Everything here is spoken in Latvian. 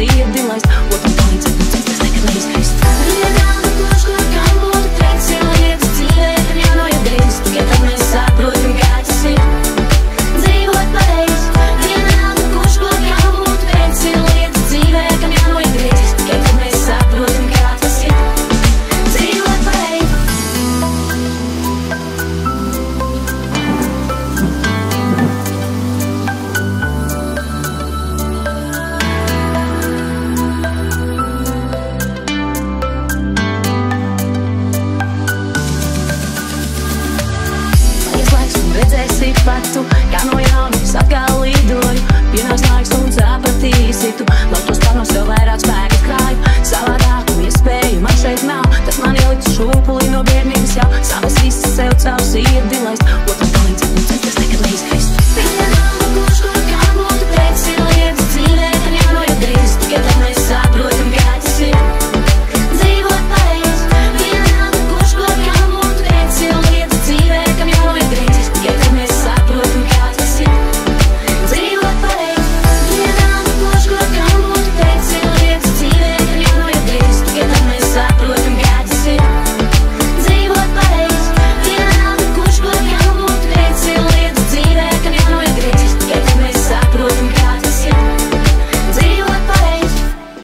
sirdi laist, otram palīdzēt un censties nekad neizkrist. Vienalga, kurš kur kam būtu teicis, ir lietas dzīvē, tam jānoiet drīz, tikai tad mēs saprotam, kā tas ir dzīvot pareizi. Vienalga, kurš kur kam būtu teicis, ir lietas dzīvē, tam jānoiet drīz, tikai tad mēs saprotam, kā tas ir dzīvot pareizi. Redzēsi patu, kā no jaunas atkal lidoju. Pienāks laiks un sapratīsi tu, lai tos plānos vēl vairāk spēku krāju. Savādāku iespēju man šeit nav, tas man ieliks šūpuli no bērnības jau. Savas visas sev caur sirdi laist, otram palīdzēt un censties nekad neizkrist.